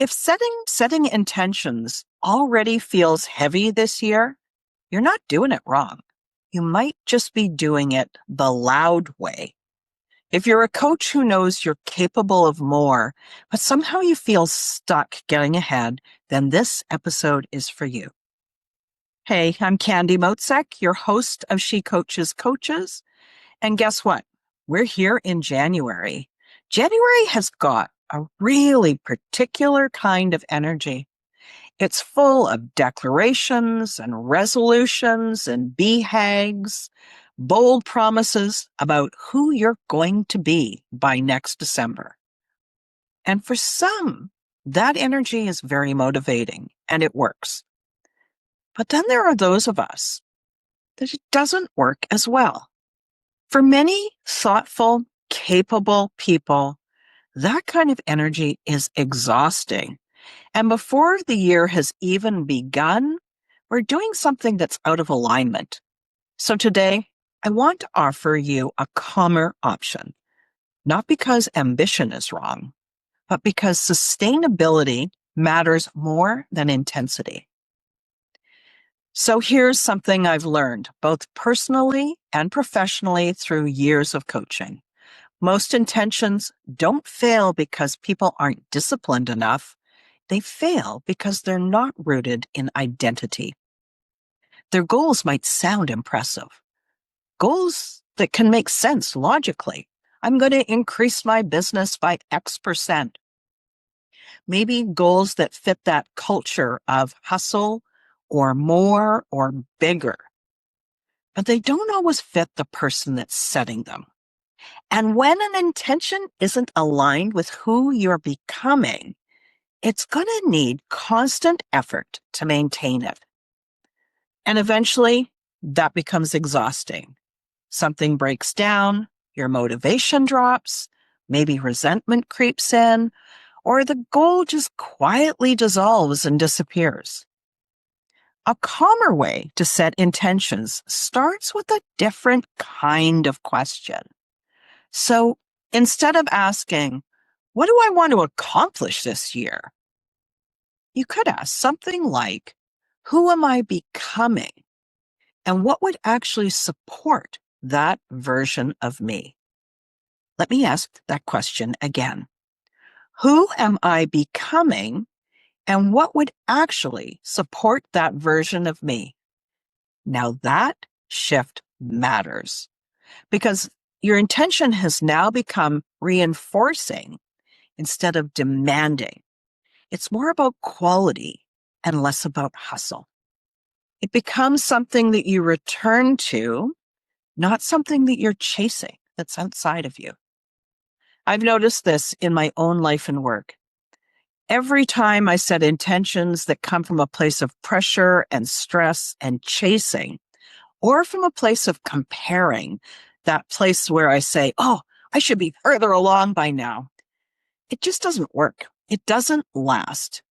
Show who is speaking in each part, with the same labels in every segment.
Speaker 1: If setting intentions already feels heavy this year, you're not doing it wrong. You might just be doing it the loud way. If you're a coach who knows you're capable of more, but somehow you feel stuck getting ahead, then this episode is for you. Hey, I'm Candy Motzek, your host of She Coaches Coaches. And guess what? We're here in January. January has got a really particular kind of energy. It's full of declarations and resolutions and BHAGs, bold promises about who you're going to be by next December. And for some, that energy is very motivating and it works. But then there are those of us that it doesn't work as well. For many thoughtful, capable people, that kind of energy is exhausting. And before the year has even begun, we're doing something that's out of alignment. So today, I want to offer you a calmer option, not because ambition is wrong, but because sustainability matters more than intensity. So here's something I've learned, both personally and professionally through years of coaching. Most intentions don't fail because people aren't disciplined enough. They fail because they're not rooted in identity. Their goals might sound impressive. Goals that can make sense logically. I'm going to increase my business by X%. Maybe goals that fit that culture of hustle or more or bigger. But they don't always fit the person that's setting them. And when an intention isn't aligned with who you're becoming, it's going to need constant effort to maintain it. And eventually, that becomes exhausting. Something breaks down, your motivation drops, maybe resentment creeps in, or the goal just quietly dissolves and disappears. A calmer way to set intentions starts with a different kind of question. So instead of asking, what do I want to accomplish this year? You could ask something like, who am I becoming? And what would actually support that version of me? Let me ask that question again. Who am I becoming? And what would actually support that version of me? Now that shift matters because your intention has now become reinforcing instead of demanding. It's more about quality and less about hustle. It becomes something that you return to, not something that you're chasing that's outside of you. I've noticed this in my own life and work. Every time I set intentions that come from a place of pressure and stress and chasing, or from a place of comparing, that place where I say, oh, I should be further along by now, it just doesn't work. It doesn't last.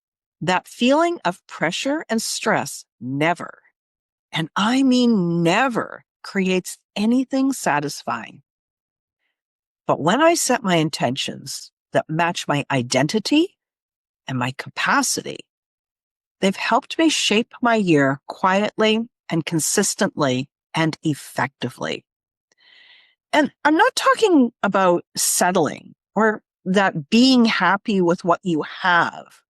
Speaker 1: That feeling of pressure and stress never, and I mean never, creates anything satisfying. But when I set my intentions that match my identity and my capacity, they've helped me shape my year quietly and consistently and effectively. And I'm not talking about settling or that being happy with what you have.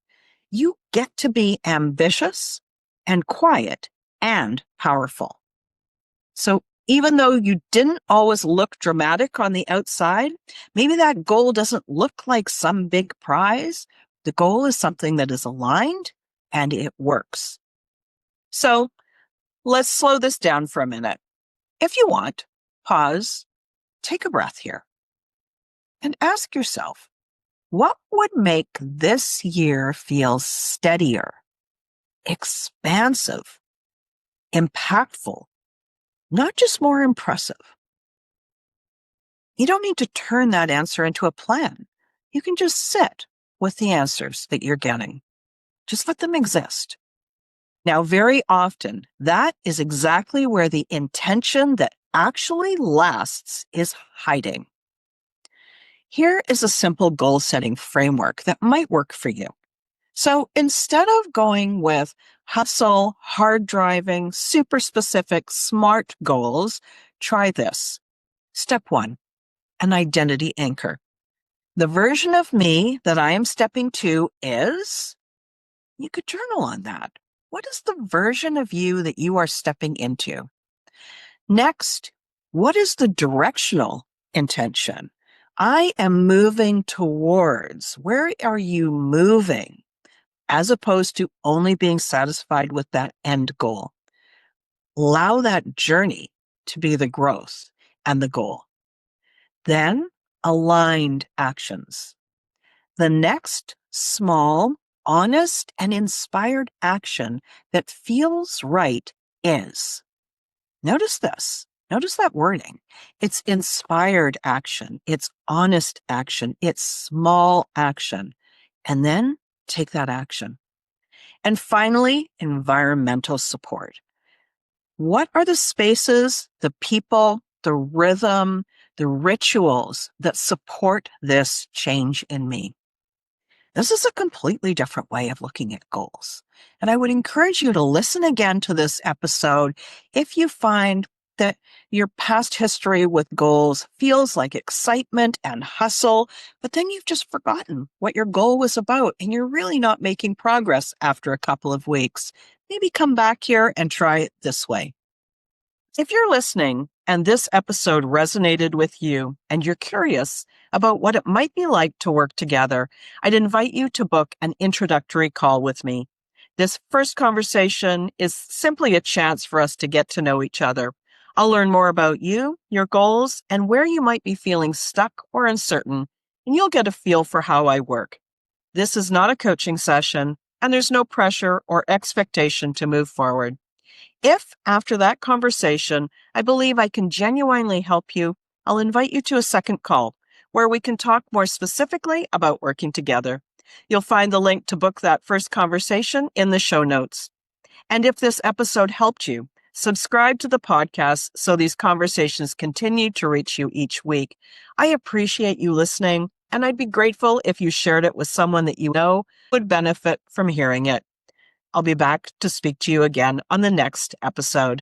Speaker 1: You get to be ambitious and quiet and powerful. So even though you didn't always look dramatic on the outside, maybe that goal doesn't look like some big prize. The goal is something that is aligned and it works. So let's slow this down for a minute. If you want, pause, take a breath here, and ask yourself, what would make this year feel steadier, expansive, impactful, not just more impressive? You don't need to turn that answer into a plan. You can just sit with the answers that you're getting. Just let them exist. Now, very often, that is exactly where the intention that actually lasts is hiding. Here is a simple goal-setting framework that might work for you. So instead of going with hustle, hard driving, super specific, smart goals, try this. Step 1, an identity anchor. The version of me that I am stepping to is, you could journal on that. What is the version of you that you are stepping into? Next, what is the directional intention? I am moving towards. Where are you moving? As opposed to only being satisfied with that end goal. Allow that journey to be the growth and the goal. Then, aligned actions. The next small, honest, and inspired action that feels right is. Notice this. Notice that wording. It's inspired action. It's honest action. It's small action. And then take that action. And finally, environmental support. What are the spaces, the people, the rhythm, the rituals that support this change in me? This is a completely different way of looking at goals. And I would encourage you to listen again to this episode if you find that your past history with goals feels like excitement and hustle, but then you've just forgotten what your goal was about and you're really not making progress after a couple of weeks. Maybe come back here and try it this way. If you're listening and this episode resonated with you and you're curious about what it might be like to work together, I'd invite you to book an introductory call with me. This first conversation is simply a chance for us to get to know each other. I'll learn more about you, your goals, and where you might be feeling stuck or uncertain, and you'll get a feel for how I work. This is not a coaching session, and there's no pressure or expectation to move forward. If, after that conversation, I believe I can genuinely help you, I'll invite you to a second call where we can talk more specifically about working together. You'll find the link to book that first conversation in the show notes. And if this episode helped you, subscribe to the podcast so these conversations continue to reach you each week. I appreciate you listening, and I'd be grateful if you shared it with someone that you know would benefit from hearing it. I'll be back to speak to you again on the next episode.